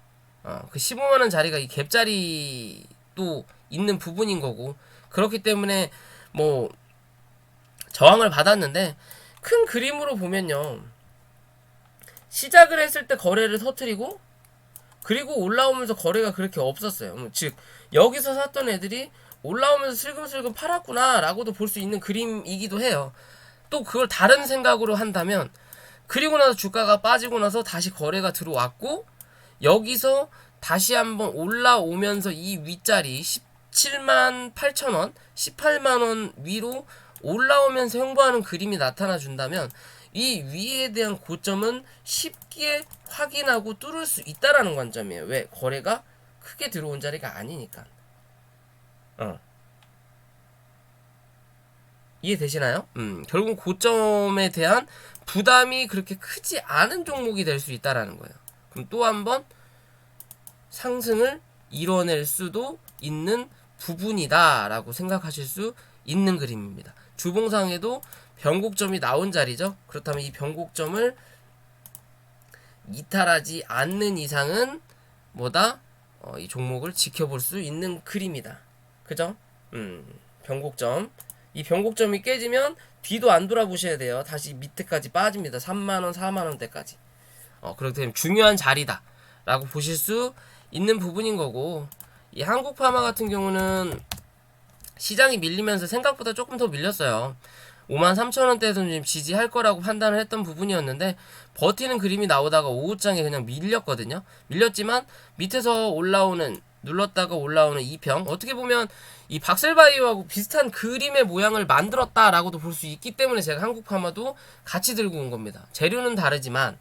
그 15만원 자리가 이 갭자리도 있는 부분인 거고, 그렇기 때문에 뭐 저항을 받았는데, 큰 그림으로 보면요, 시작을 했을 때 거래를 터뜨리고 그리고 올라오면서 거래가 그렇게 없었어요. 즉 여기서 샀던 애들이 올라오면서 슬금슬금 팔았구나 라고도 볼 수 있는 그림이기도 해요. 또 그걸 다른 생각으로 한다면, 그리고 나서 주가가 빠지고 나서 다시 거래가 들어왔고, 여기서 다시 한번 올라오면서 이 윗자리 17만 8천원 18만원 위로 올라오면서 횡보하는 그림이 나타나 준다면, 이 위에 대한 고점은 쉽게 확인하고 뚫을 수 있다라는 관점이에요. 왜? 거래가 크게 들어온 자리가 아니니까. 이해되시나요? 결국 고점에 대한 부담이 그렇게 크지 않은 종목이 될 수 있다라는 거예요. 그럼 또 한번 상승을 이뤄낼 수도 있는 부분이다라고 생각하실 수 있는 그림입니다. 주봉상에도 변곡점이 나온 자리죠. 그렇다면 이 변곡점을 이탈하지 않는 이상은 뭐다? 이 종목을 지켜볼 수 있는 그림이다. 그죠? 변곡점. 이 변곡점이 깨지면 뒤도 안 돌아보셔야 돼요. 다시 밑에까지 빠집니다. 3만원, 4만원대까지. 그렇기 때문에 중요한 자리다 라고 보실 수 있는 부분인 거고, 이 한국파마 같은 경우는 시장이 밀리면서 생각보다 조금 더 밀렸어요. 53,000원대에서는 지금 지지할 거라고 판단을 했던 부분이었는데, 버티는 그림이 나오다가 오후장에 그냥 밀렸거든요. 밀렸지만 밑에서 올라오는, 눌렀다가 올라오는 이평, 어떻게 보면 이 박셀바이오하고 비슷한 그림의 모양을 만들었다라고도 볼 수 있기 때문에 제가 한국파마도 같이 들고 온 겁니다. 재료는 다르지만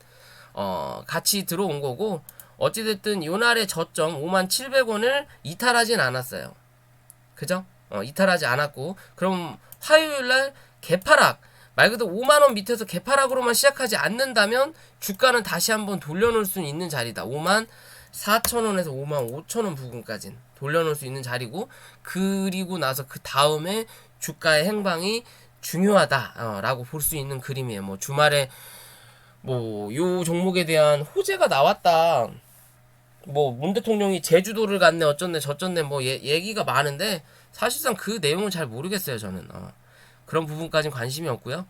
같이 들어온 거고, 어찌됐든 요날의 저점 57,000원을 이탈하진 않았어요. 그죠? 이탈하지 않았고, 그럼 화요일날 개파락, 말 그대로 5만원 밑에서 개파락으로만 시작하지 않는다면 주가는 다시 한번 돌려놓을 수 있는 자리다. 54,000원에서 55,000원 부근까지는 돌려놓을 수 있는 자리고, 그리고 나서 그 다음에 주가의 행방이 중요하다 라고 볼 수 있는 그림이에요. 뭐 주말에 뭐 요 종목에 대한 호재가 나왔다, 뭐 문 대통령이 제주도를 갔네 어쩐네 저쩐네 뭐 얘기가 많은데, 사실상 그 내용을 잘 모르겠어요. 저는 그런 부분까지는 관심이 없고요.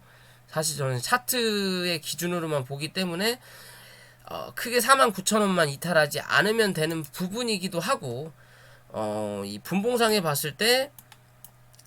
사실 저는 차트의 기준으로만 보기 때문에 크게 49,000원만 이탈하지 않으면 되는 부분이기도 하고, 이 분봉상에 봤을 때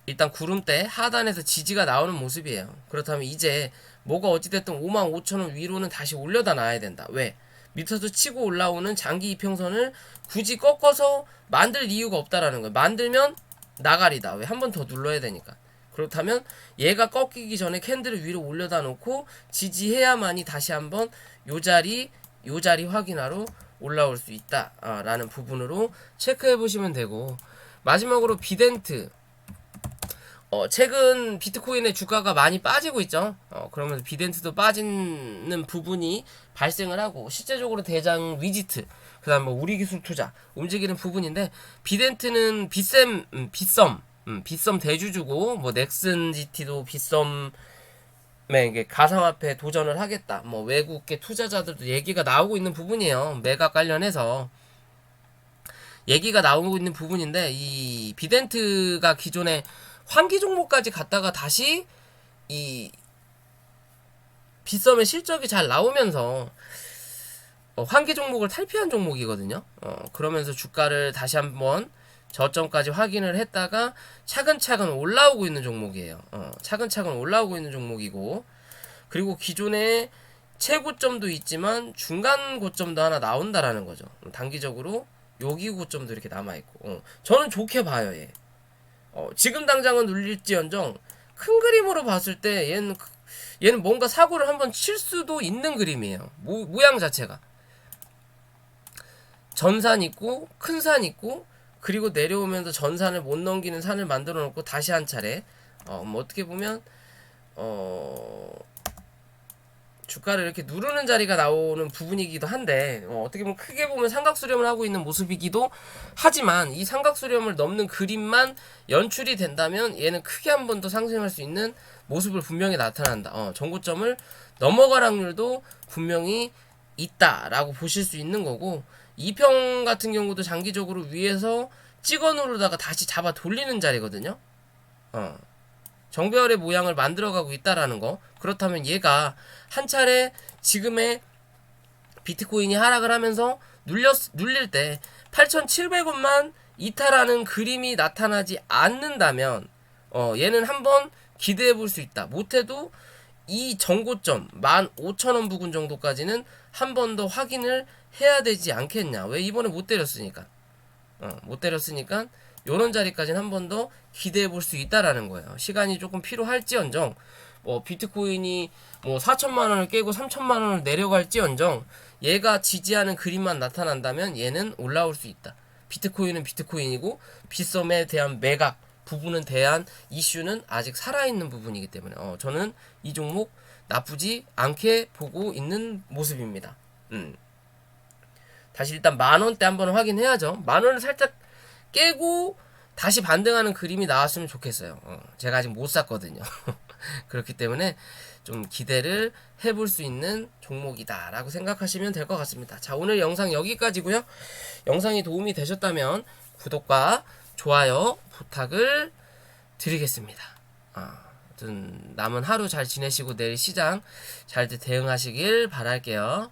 일단 구름대 하단에서 지지가 나오는 모습이에요. 그렇다면 이제 뭐가 어찌됐든 55,000원 위로는 다시 올려다 놔야 된다. 왜? 밑에서 치고 올라오는 장기 이평선을 굳이 꺾어서 만들 이유가 없다라는 거예요. 만들면 나가리다. 왜? 한 번 더 눌러야 되니까. 그렇다면 얘가 꺾이기 전에 캔들을 위로 올려다 놓고 지지해야만이 다시 한번 요 자리 확인하러 올라올 수 있다 라는 부분으로 체크해 보시면 되고, 마지막으로 비덴트. 최근 비트코인의 주가가 많이 빠지고 있죠. 그러면서 비덴트도 빠지는 부분이 발생을 하고, 실제적으로 대장 위지트, 그 다음 뭐 우리기술 투자 움직이는 부분인데, 비덴트는 빗썸 대주주고, 뭐 넥슨 GT도 빗썸에 이게 가상화폐 도전을 하겠다, 뭐 외국계 투자자들도 얘기가 나오고 있는 부분이에요. 매각 관련해서 얘기가 나오고 있는 부분인데, 이 비덴트가 기존에 환기 종목까지 갔다가 다시 이 빗썸의 실적이 잘 나오면서 환기 종목을 탈피한 종목이거든요. 그러면서 주가를 다시 한번 저점까지 확인을 했다가 차근차근 올라오고 있는 종목이에요. 차근차근 올라오고 있는 종목이고, 그리고 기존에 최고점도 있지만 중간 고점도 하나 나온다라는 거죠. 단기적으로 여기 고점도 이렇게 남아있고, 저는 좋게 봐요. 얘. 지금 당장은 눌릴지언정 큰 그림으로 봤을 때 얘는 뭔가 사고를 한번 칠 수도 있는 그림이에요. 모양 자체가 전산 있고 큰 산 있고 그리고 내려오면서 전산을 못 넘기는 산을 만들어 놓고 다시 한 차례 뭐 어떻게 보면 주가를 이렇게 누르는 자리가 나오는 부분이기도 한데 어떻게 보면 크게 보면 삼각수렴을 하고 있는 모습이기도 하지만 이 삼각수렴을 넘는 그림만 연출이 된다면 얘는 크게 한 번 더 상승할 수 있는 모습을 분명히 나타난다. 정고점을 넘어갈 확률도 분명히 있다라고 보실 수 있는 거고, 2평 같은 경우도 장기적으로 위에서 찍어 누르다가 다시 잡아 돌리는 자리거든요. 정배열의 모양을 만들어가고 있다라는 거. 그렇다면 얘가 한 차례 지금의 비트코인이 하락을 하면서 눌릴 때 8,700원만 이탈하는 그림이 나타나지 않는다면 얘는 한번 기대해 볼 수 있다. 못해도 이 정고점 15,000원 부근 정도까지는 한 번 더 확인을 해야 되지 않겠냐. 왜? 이번에 못 때렸으니까. 못 때렸으니까 요런 자리까지는 한 번 더 기대해 볼 수 있다라는 거예요. 시간이 조금 필요할지언정 비트코인이 4천만 원을 깨고 3천만 원을 내려갈지언정 얘가 지지하는 그림만 나타난다면 얘는 올라올 수 있다. 비트코인은 비트코인이고 빗썸에 대한 매각 부분은 대한 이슈는 아직 살아있는 부분이기 때문에 저는 이 종목 나쁘지 않게 보고 있는 모습입니다. 다시 일단 만원대 한번 확인해야죠. 만원을 살짝 깨고 다시 반등하는 그림이 나왔으면 좋겠어요. 제가 아직 못 샀거든요. 그렇기 때문에 좀 기대를 해볼 수 있는 종목이다 라고 생각하시면 될 것 같습니다. 자, 오늘 영상 여기까지고요. 영상이 도움이 되셨다면 구독과 좋아요 부탁을 드리겠습니다. 아무튼 남은 하루 잘 지내시고 내일 시장 잘 대응하시길 바랄게요.